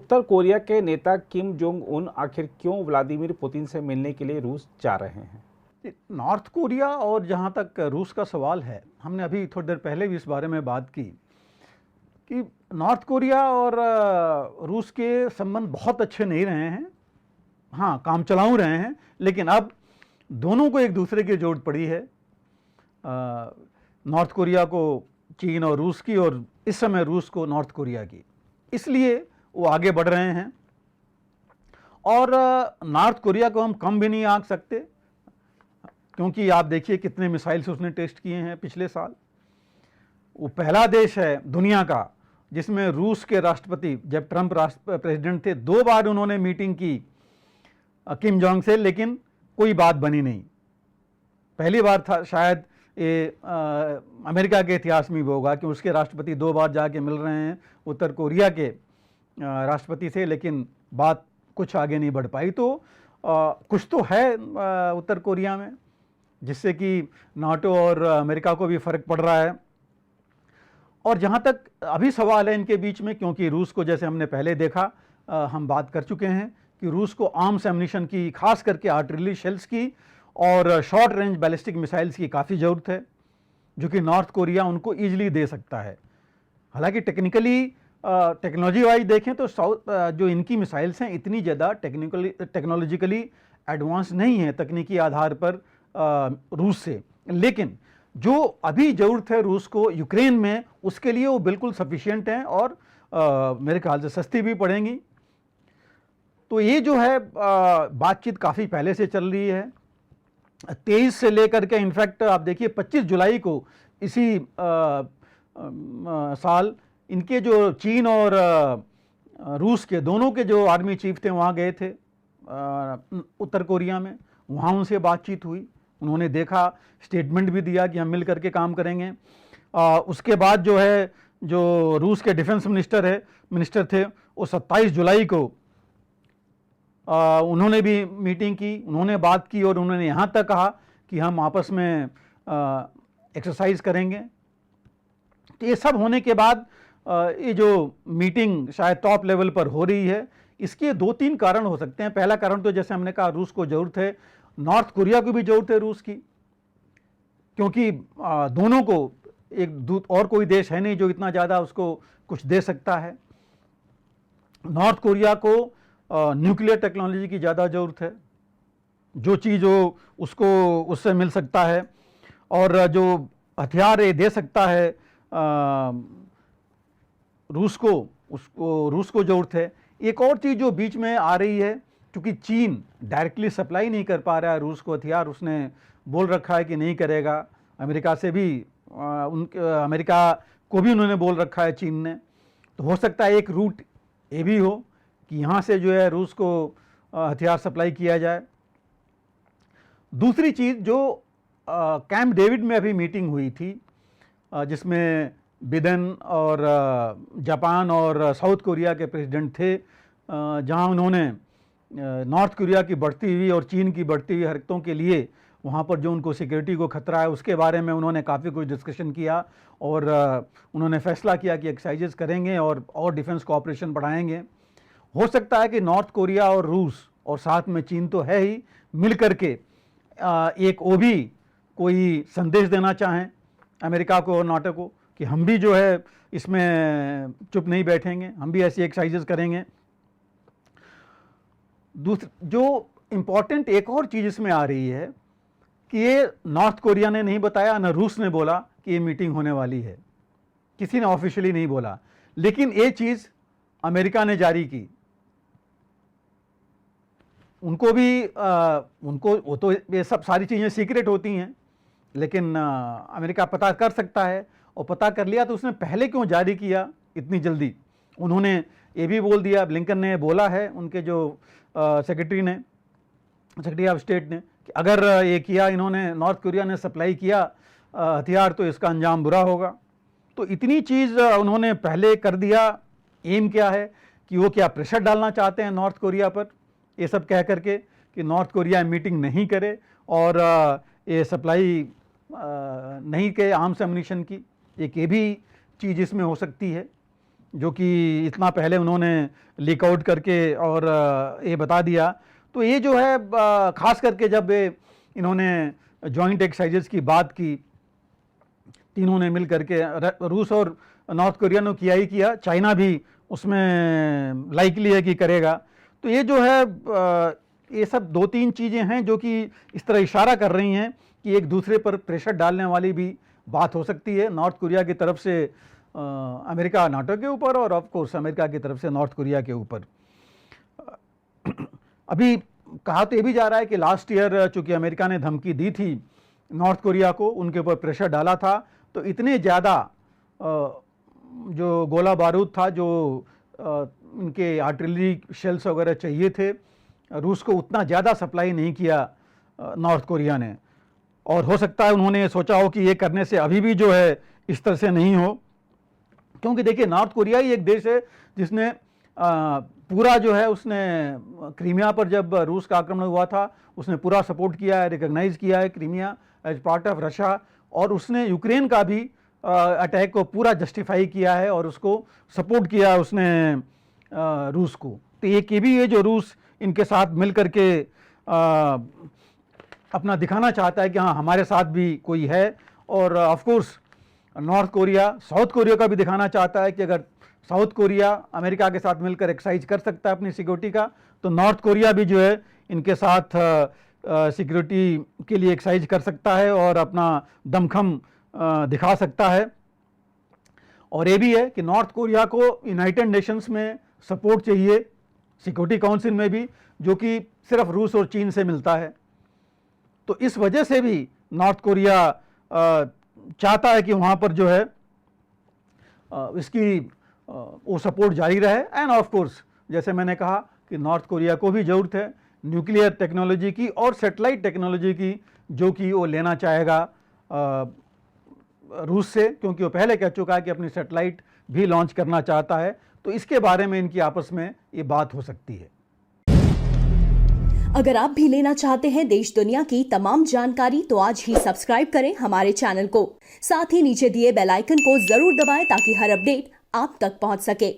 उत्तर Korea के नेता Kim Jong Un आखिर क्यों व्लादिमीर पुतिन से मिलने के लिए रूस जा रहे हैं? नॉर्थ कोरिया और जहाँ तक रूस का सवाल है, हमने अभी थोड़ी देर पहले भी इस बारे में बात की कि नॉर्थ कोरिया और रूस के संबंध बहुत अच्छे नहीं रहे हैं। हाँ, काम चलाऊ रहे हैं, लेकिन अब दोनों को एक दूसरे की जरूरत पड़ी है। नॉर्थ कोरिया को चीन और रूस की, और इस समय रूस को नॉर्थ कोरिया की, इसलिए वो आगे बढ़ रहे हैं। और नॉर्थ कोरिया को हम कम भी नहीं आंक सकते, क्योंकि आप देखिए कितने मिसाइल्स उसने टेस्ट किए हैं पिछले साल। वो पहला देश है दुनिया का जिसमें रूस के राष्ट्रपति, जब ट्रंप प्रेसिडेंट थे, 2 बार उन्होंने मीटिंग की किम जोंग से, लेकिन कोई बात बनी नहीं। पहली बार था शायद ये अमेरिका के इतिहास में भी होगा कि उसके राष्ट्रपति 2 बार जाके मिल रहे हैं उत्तर कोरिया के राष्ट्रपति से, लेकिन बात कुछ आगे नहीं बढ़ पाई। तो कुछ तो है उत्तर कोरिया में, जिससे कि नाटो और अमेरिका को भी फर्क पड़ रहा है। और जहाँ तक अभी सवाल है इनके बीच में, क्योंकि रूस को, जैसे हमने पहले देखा, हम बात कर चुके हैं कि रूस को आर्म्स एम्युनिशन की, खास करके आर्टिलरी शेल्स की और शॉर्ट रेंज बैलिस्टिक मिसाइल्स की काफ़ी ज़रूरत है, जो कि नॉर्थ कोरिया उनको ईजिली दे सकता है। हालांकि टेक्नोलॉजी वाइज देखें तो जो इनकी मिसाइल्स हैं इतनी ज़्यादा टेक्नोलॉजिकली एडवांस नहीं है तकनीकी आधार पर रूस से, लेकिन जो अभी ज़रूरत है रूस को यूक्रेन में, उसके लिए वो बिल्कुल सफिशिएंट हैं और मेरे ख्याल से सस्ती भी पड़ेंगी। तो ये जो है बातचीत काफ़ी पहले से चल रही है, 23 से लेकर के, इनफैक्ट आप देखिए 25 जुलाई को इसी साल इनके जो चीन और रूस के दोनों के जो आर्मी चीफ थे वहाँ गए थे उत्तर कोरिया में। वहाँ उनसे बातचीत हुई, उन्होंने देखा, स्टेटमेंट भी दिया कि हम मिल करके काम करेंगे। उसके बाद जो है, जो रूस के डिफेंस मिनिस्टर थे, वो 27 जुलाई को उन्होंने भी मीटिंग की, उन्होंने बात की और उन्होंने यहाँ तक कहा कि हम आपस में एक्सरसाइज करेंगे। तो ये सब होने के बाद ये जो मीटिंग शायद टॉप लेवल पर हो रही है, इसके 2-3 कारण हो सकते हैं। पहला कारण तो जैसे हमने कहा, रूस को ज़रूरत है, नॉर्थ कोरिया को भी ज़रूरत है रूस की, क्योंकि दोनों को और कोई देश है नहीं जो इतना ज़्यादा उसको कुछ दे सकता है। नॉर्थ कोरिया को न्यूक्लियर टेक्नोलॉजी की ज़्यादा ज़रूरत है, जो चीज़ हो उसको उससे मिल सकता है, और जो हथियार ये दे सकता है रूस को ज़रूरत है। एक और चीज़ जो बीच में आ रही है, क्योंकि चीन डायरेक्टली सप्लाई नहीं कर पा रहा है रूस को हथियार, उसने बोल रखा है कि नहीं करेगा। अमेरिका से भी अमेरिका को भी उन्होंने बोल रखा है चीन ने। तो हो सकता है एक रूट ये भी हो कि यहाँ से जो है रूस को हथियार सप्लाई किया जाए। दूसरी चीज़, जो कैंप डेविड में अभी मीटिंग हुई थी, जिसमें बिडेन और जापान और साउथ कोरिया के प्रेसिडेंट थे, जहाँ उन्होंने नॉर्थ कोरिया की बढ़ती हुई और चीन की बढ़ती हुई हरकतों के लिए वहाँ पर जो उनको सिक्योरिटी को खतरा है, उसके बारे में उन्होंने काफ़ी कुछ डिस्कशन किया, और उन्होंने फैसला किया कि एक्सरसाइजेस करेंगे और डिफेंस कोऑपरेशन बढ़ाएंगे। हो सकता है कि नॉर्थ कोरिया और रूस और साथ में चीन तो है ही, मिल करके एक वो भी कोई संदेश देना चाहें अमेरिका को और नाटो को कि हम भी जो है इसमें चुप नहीं बैठेंगे, हम भी ऐसी एक्सरसाइजेस करेंगे। जो इम्पोर्टेंट एक और चीज़ इसमें आ रही है कि ये नॉर्थ कोरिया ने नहीं बताया, न रूस ने बोला कि ये मीटिंग होने वाली है, किसी ने ऑफिशियली नहीं बोला, लेकिन ये चीज़ अमेरिका ने जारी की। उनको भी वो तो ये सब सारी चीज़ें सीक्रेट होती हैं, लेकिन अमेरिका पता कर सकता है, और पता कर लिया तो उसने पहले क्यों जारी किया इतनी जल्दी। उन्होंने ये भी बोल दिया, ब्लिंकन ने बोला है, उनके जो सेक्रेटरी ऑफ स्टेट ने, कि अगर ये किया इन्होंने, नॉर्थ कोरिया ने सप्लाई किया हथियार, तो इसका अंजाम बुरा होगा। तो इतनी चीज़ उन्होंने पहले कर दिया। एम क्या है कि वो क्या प्रेशर डालना चाहते हैं नॉर्थ कोरिया पर, ये सब कह करके कि नॉर्थ कोरिया मीटिंग नहीं करे और ये सप्लाई नहीं के आर्म्स एम्युनिशन की। एक ये भी चीज़ इसमें हो सकती है, जो कि इतना पहले उन्होंने लीक आउट करके और ये बता दिया। तो ये जो है खास करके जब इन्होंने जॉइंट एक्सरसाइजेस की बात की, तीनों ने मिल करके, रूस और नॉर्थ कोरिया ने किया ही किया, चाइना भी उसमें लाइकली है कि करेगा। तो ये जो है ये सब 2-3 चीज़ें हैं जो कि इस तरह इशारा कर रही हैं कि एक दूसरे पर प्रेशर डालने वाली भी बात हो सकती है, नॉर्थ कोरिया की तरफ से अमेरिका नाटो के ऊपर और ऑफ कोर्स अमेरिका की तरफ से नॉर्थ कोरिया के ऊपर। अभी कहा तो ये भी जा रहा है कि लास्ट ईयर चूंकि अमेरिका ने धमकी दी थी नॉर्थ कोरिया को, उनके ऊपर प्रेशर डाला था, तो इतने ज़्यादा जो गोला बारूद था, जो इनके आर्टिलरी शेल्स वगैरह चाहिए थे, रूस को उतना ज़्यादा सप्लाई नहीं किया नॉर्थ कोरिया ने। और हो सकता है उन्होंने सोचा हो कि ये करने से अभी भी जो है इस तरह से नहीं हो, क्योंकि देखिए नॉर्थ कोरिया ही एक देश है जिसने पूरा जो है उसने क्रीमिया पर जब रूस का आक्रमण हुआ था उसने पूरा सपोर्ट किया है, रिकॉग्नाइज किया है Crimea as part of Russia, और उसने यूक्रेन का भी अटैक को पूरा जस्टिफाई किया है और उसको सपोर्ट किया है उसने रूस को। तो ये भी है जो रूस इनके साथ मिल करके अपना दिखाना चाहता है कि हाँ हमारे साथ भी कोई है। और of course north Korea south Korea का भी दिखाना चाहता है कि अगर साउथ कोरिया अमेरिका के साथ मिलकर एक्सरसाइज कर सकता है अपनी सिक्योरिटी का, तो नॉर्थ कोरिया भी जो है इनके साथ सिक्योरिटी के लिए एक्सरसाइज कर सकता है और अपना दमखम दिखा सकता है। और ये भी है कि नॉर्थ कोरिया को यूनाइटेड नेशंस में सपोर्ट चाहिए, सिक्योरिटी काउंसिल में भी, जो कि सिर्फ रूस और चीन से मिलता है। तो इस वजह से भी नॉर्थ कोरिया चाहता है कि वहाँ पर जो है इसकी वो सपोर्ट जारी रहे। एंड ऑफ कोर्स जैसे मैंने कहा कि नॉर्थ कोरिया को भी ज़रूरत है न्यूक्लियर टेक्नोलॉजी की और सैटेलाइट टेक्नोलॉजी की, जो कि वो लेना चाहेगा रूस से, क्योंकि वो पहले कह चुका है कि अपनी सैटेलाइट भी लॉन्च करना चाहता है। तो इसके बारे में इनकी आपस में ये बात हो सकती है। अगर आप भी लेना चाहते हैं देश दुनिया की तमाम जानकारी, तो आज ही सब्सक्राइब करें हमारे चैनल को। साथ ही नीचे दिए बेल आइकन को जरूर दबाएं ताकि हर अपडेट आप तक पहुंच सके।